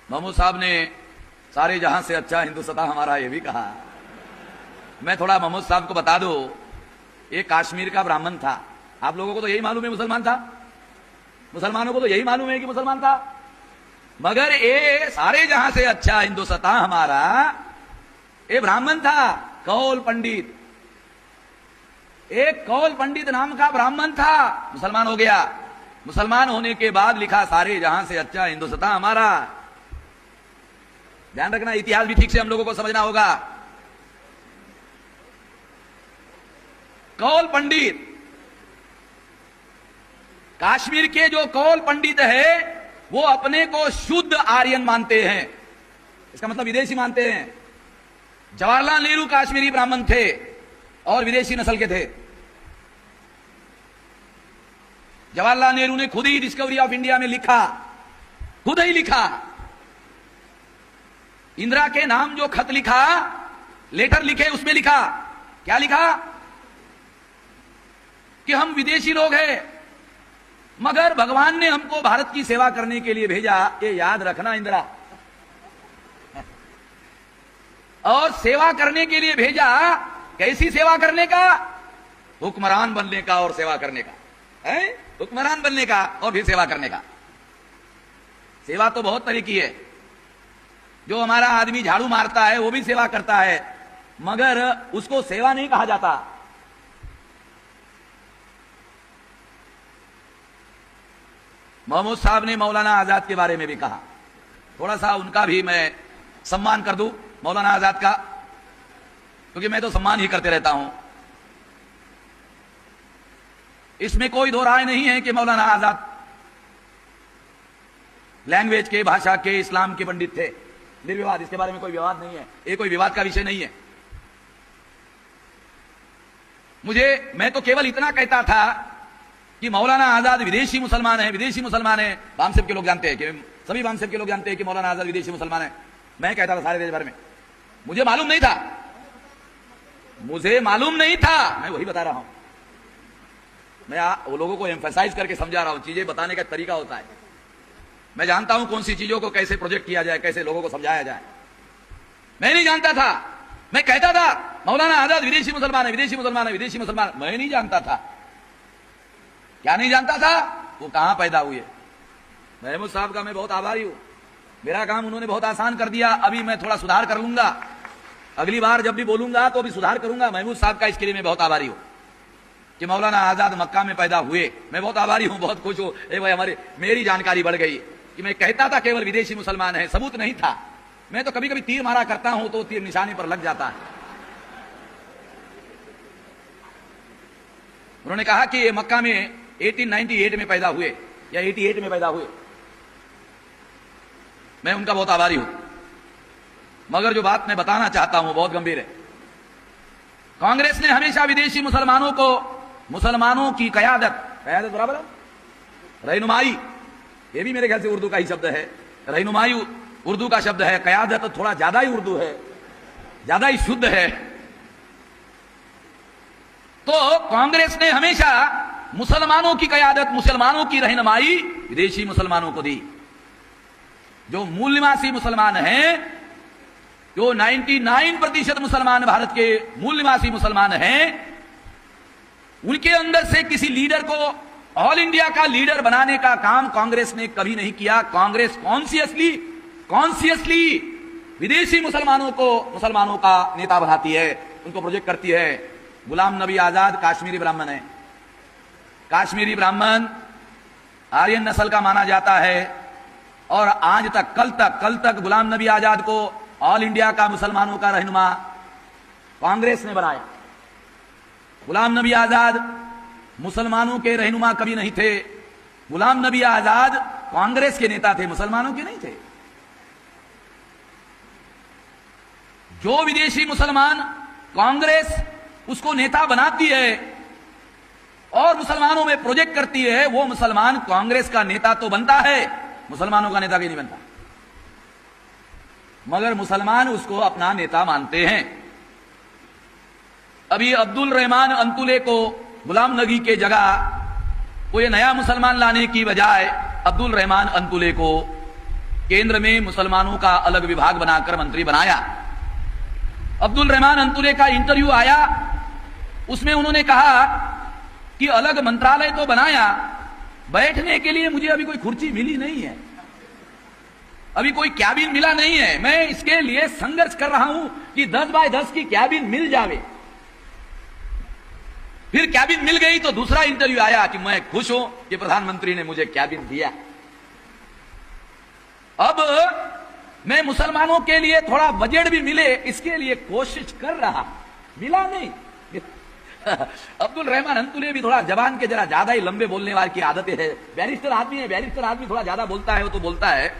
महमूद साहब ने सारे जहां से अच्छा हिंदुस्तान हमारा, ये भी कहा। मैं थोड़ा महमूद साहब को बता दूं, एक कश्मीर का ब्राह्मण था। आप लोगों को तो यही मालूम है मुसलमान था, मुसलमानों को तो यही मालूम है कि मुसलमान था, मगर ये सारे जहां से अच्छा हिंदुस्तान हमारा, ये ब्राह्मण था, कौल पंडित। एक कौल पंडित नाम का ब्राह्मण था, मुसलमान हो गया। मुसलमान होने के बाद लिखा सारे जहां से अच्छा हिंदुस्तान हमारा। ध्यान रखना, इतिहास भी ठीक से हम लोगों को समझना होगा। कौल पंडित, कश्मीर के जो कौल पंडित है वो अपने को शुद्ध आर्यन मानते हैं, इसका मतलब विदेशी मानते हैं। जवाहरलाल नेहरू कश्मीरी ब्राह्मण थे और विदेशी नस्ल के थे। जवाहरलाल नेहरू ने खुद ही डिस्कवरी ऑफ इंडिया में लिखा, खुद ही लिखा। इंदिरा के नाम जो खत लिखा, लेटर लिखे, उसमें लिखा, क्या लिखा? कि हम विदेशी लोग हैं, मगर भगवान ने हमको भारत की सेवा करने के लिए भेजा। ये याद रखना इंदिरा, और सेवा करने के लिए भेजा। कैसी सेवा करने का? हुक्मरान बनने का और सेवा करने का है, हुक्मरान बनने का और फिर सेवा करने का। सेवा तो बहुत तरह की है। जो हमारा आदमी झाड़ू मारता है वो भी सेवा करता है, मगर उसको सेवा नहीं कहा जाता। महमूद साहब ने मौलाना आजाद के बारे में भी कहा, थोड़ा सा उनका भी मैं सम्मान कर दूं, मौलाना आजाद का, क्योंकि मैं तो सम्मान ही करते रहता हूं। इसमें कोई दो राय नहीं है कि मौलाना आजाद लैंग्वेज के, भाषा के, इस्लाम के पंडित थे, निर्विवाद। इसके बारे में कोई विवाद नहीं है, ये कोई विवाद का विषय नहीं है। मैं तो केवल इतना कहता था कि मौलाना आजाद विदेशी मुसलमान है, विदेशी मुसलमान है। बामसेब के लोग जानते हैं, कि सभी बामसेब के लोग जानते हैं कि मौलाना आजाद विदेशी मुसलमान है। मैं कहता था सारे देश भर में, मुझे मालूम नहीं था, मुझे मालूम नहीं था, मैं वही बता रहा हूं। मैं वो लोगों को एम्फसाइज करके समझा रहा हूं, चीजें बताने का तरीका होता है। मैं जानता हूं कौन सी चीजों को कैसे प्रोजेक्ट किया जाए, कैसे लोगों को समझाया जाए। मैं नहीं जानता था, मैं कहता था मौलाना आजाद विदेशी मुसलमान है, विदेशी मुसलमान है, विदेशी मुसलमान। मैं नहीं जानता था। क्या नहीं जानता था? वो कहां पैदा हुए। महमूद साहब का मैं बहुत आभारी हूं, मेरा काम उन्होंने बहुत आसान कर दिया। अभी मैं थोड़ा सुधार कर लूंगा, अगली बार जब भी बोलूंगा तो अभी सुधार करूंगा। महमूद साहब का इसके लिए मैं बहुत आभारी हूं कि मौलाना आजाद मक्का में पैदा हुए। मैं बहुत आभारी हूं, बहुत खुश हूं। भाई मेरी जानकारी बढ़ गई कि मैं कहता था केवल विदेशी मुसलमान है, सबूत नहीं था। मैं तो कभी कभी तीर मारा करता हूं तो तीर निशाने पर लग जाता है। उन्होंने कहा कि ये मक्का में 1898 में पैदा हुए या 88 में पैदा हुए। मैं उनका बहुत आभारी हूं, मगर जो बात मैं बताना चाहता हूं बहुत गंभीर है। कांग्रेस ने हमेशा विदेशी मुसलमानों को, मुसलमानों की कयादत बराबर है, रहनुमाई, ये भी मेरे ख्याल से उर्दू का ही शब्द है। रहनुमाई उर्दू का शब्द है, कयादत थोड़ा ज्यादा ही उर्दू है, ज्यादा ही शुद्ध है। तो कांग्रेस ने हमेशा मुसलमानों की कयादत, मुसलमानों की रहनुमाई विदेशी मुसलमानों को दी। जो मूल निवासी मुसलमान हैं, जो 99% मुसलमान भारत के मूल निवासी मुसलमान हैं, उनके अंदर से किसी लीडर को ऑल इंडिया का लीडर बनाने का काम कांग्रेस ने कभी नहीं किया। कांग्रेस कॉन्शियसली विदेशी मुसलमानों को मुसलमानों का नेता बनाती है, उनको प्रोजेक्ट करती है। गुलाम नबी आजाद काश्मीरी ब्राह्मण है, काश्मीरी ब्राह्मण आर्यन नस्ल का माना जाता है, और आज तक, कल तक गुलाम नबी आजाद को ऑल इंडिया का मुसलमानों का रहनुमा कांग्रेस ने बनाया। गुलाम नबी आजाद मुसलमानों के रहनुमा कभी नहीं थे। गुलाम नबी आजाद कांग्रेस के नेता थे, मुसलमानों के नहीं थे। जो विदेशी मुसलमान कांग्रेस उसको नेता बनाती है और मुसलमानों में प्रोजेक्ट करती है, वो मुसलमान कांग्रेस का नेता तो बनता है, मुसलमानों का नेता भी नहीं बनता। मगर मुसलमान उसको अपना नेता मानते हैं। अभी अब्दुल रहमान अंतुले को गुलाम नबी के जगह कोई नया मुसलमान लाने की बजाय अब्दुल रहमान अंतुले को केंद्र में मुसलमानों का अलग विभाग बनाकर मंत्री बनाया। अब्दुल रहमान अंतुले का इंटरव्यू आया, उसमें उन्होंने कहा कि अलग मंत्रालय तो बनाया, बैठने के लिए मुझे अभी कोई कुर्सी मिली नहीं है, अभी कोई कैबिन मिला नहीं है, मैं इसके लिए संघर्ष कर रहा हूं कि 10 बाय 10 की कैबिन मिल जावे। फिर कैबिन मिल गई तो दूसरा इंटरव्यू आया कि मैं खुश हूं कि प्रधानमंत्री ने मुझे कैबिन दिया। अब मैं मुसलमानों के लिए थोड़ा बजट भी मिले इसके लिए कोशिश कर रहा, मिला नहीं। अब्दुल रहमान अंतुले भी थोड़ा जबान के जरा ज्यादा ही लंबे बोलने वाले की आदत है, बैरिस्टर आदमी है, बैरिस्टर आदमी थोड़ा ज्यादा बोलता है, वो तो बोलता है।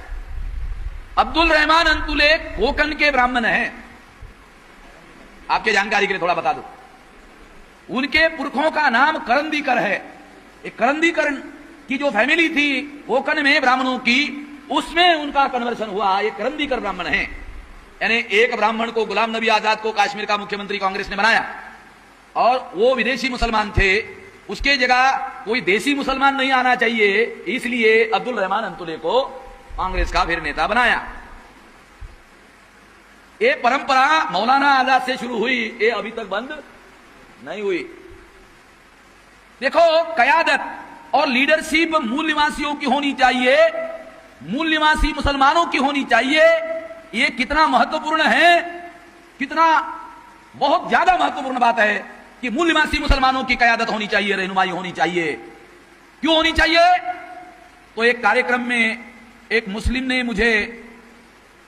अब्दुल रहमान अंतुले कोकन के ब्राह्मण हैं, आपके जानकारी के लिए थोड़ा बता दूं, उनके पुरखों का नाम करंदीकर है। एक करंदीकर की जो फैमिली थी कोकन में ब्राह्मणों की, उसमें उनका कन्वर्सन हुआ, ये करंदीकर ब्राह्मण हैं। यानी एक ब्राह्मण को, गुलाम नबी आजाद को कश्मीर का मुख्यमंत्री कांग्रेस ने बनाया और वो विदेशी मुसलमान थे, उसके जगह कोई देसी मुसलमान नहीं आना चाहिए, इसलिए अब्दुल रहमान अंतुले को कांग्रेस का फिर नेता बनाया। ये परंपरा मौलाना आजाद से शुरू हुई, ये अभी तक बंद नहीं हुई। देखो, कयादत और लीडरशिप मूल निवासियों की होनी चाहिए, मूल निवासी मुसलमानों की होनी चाहिए। ये कितना महत्वपूर्ण है, कितना बहुत ज्यादा महत्वपूर्ण बात है कि मूल निवासी मुसलमानों की कयादत होनी चाहिए, रहनुमाई होनी चाहिए। क्यों होनी चाहिए? तो एक कार्यक्रम में एक मुस्लिम ने मुझे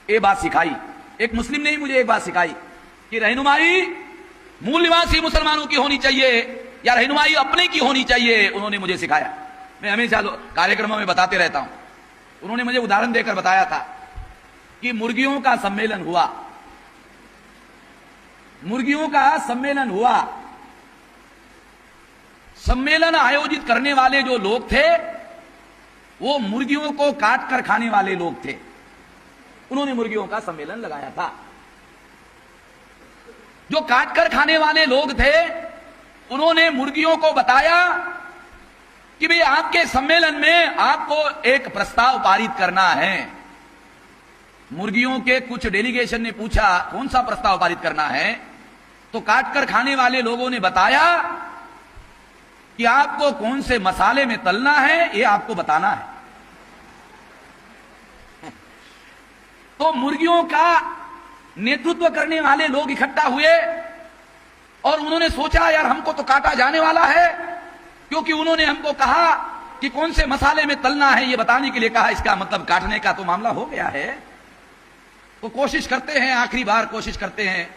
एक बात सिखाई, एक मुस्लिम ने ही मुझे एक बात सिखाई कि रहनुमाई मूल निवासी मुसलमानों की होनी चाहिए या रहनुमाई अपने की होनी चाहिए। उन्होंने मुझे सिखाया, मैं हमेशा कार्यक्रमों में बताते रहता हूं। उन्होंने मुझे उदाहरण देकर बताया था कि मुर्गियों का सम्मेलन हुआ, मुर्गियों का सम्मेलन हुआ, सम्मेलन आयोजित करने वाले जो लोग थे वो मुर्गियों को काट कर खाने वाले लोग थे। उन्होंने मुर्गियों का सम्मेलन लगाया था। जो काट कर खाने वाले लोग थे उन्होंने मुर्गियों को बताया कि भाई आपके सम्मेलन में आपको एक प्रस्ताव पारित करना है। मुर्गियों के कुछ डेलीगेशन ने पूछा कौन सा प्रस्ताव पारित करना है, तो काट कर खाने वाले लोगों ने बताया कि आपको कौन से मसाले में तलना है ये आपको बताना है। तो मुर्गियों का नेतृत्व करने वाले लोग इकट्ठा हुए और उन्होंने सोचा यार हमको तो काटा जाने वाला है, क्योंकि उन्होंने हमको कहा कि कौन से मसाले में तलना है ये बताने के लिए कहा, इसका मतलब काटने का तो मामला हो गया है। तो कोशिश करते हैं, आखिरी बार कोशिश करते हैं,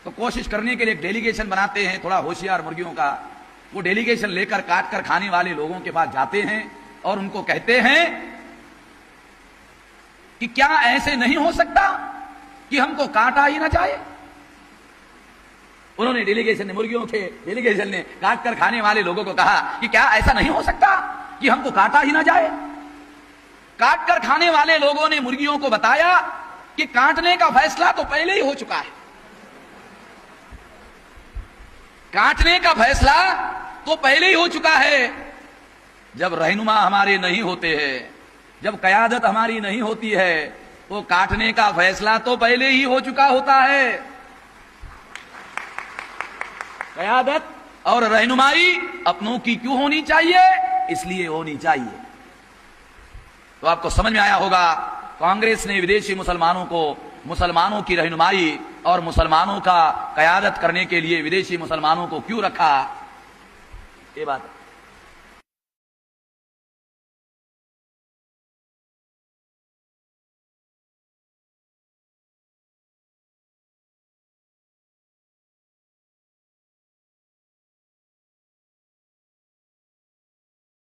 तो कोशिश करने के लिए एक डेलीगेशन बनाते हैं थोड़ा होशियार मुर्गियों का। वो डेलीगेशन लेकर काट कर खाने वाले लोगों के पास जाते हैं और उनको कहते हैं कि क्या ऐसे नहीं हो सकता कि हमको काटा ही ना जाए। उन्होंने डेलीगेशन ने, मुर्गियों के डेलीगेशन ने काट कर खाने वाले लोगों को कहा कि क्या ऐसा नहीं हो सकता कि हमको काटा ही ना जाए। काट कर खाने वाले लोगों ने मुर्गियों को बताया कि काटने का फैसला तो पहले ही हो चुका है, काटने का फैसला तो पहले ही हो चुका है। जब रहनुमा हमारे नहीं होते हैं, जब कयादत हमारी नहीं होती है, तो काटने का फैसला तो पहले ही हो चुका होता है। कयादत और रहनुमाई अपनों की क्यों होनी चाहिए? इसलिए होनी चाहिए। तो आपको समझ में आया होगा कांग्रेस ने विदेशी मुसलमानों को मुसलमानों की रहनुमाई और मुसलमानों का कयादत करने के लिए विदेशी मुसलमानों को क्यों रखा, ये बात।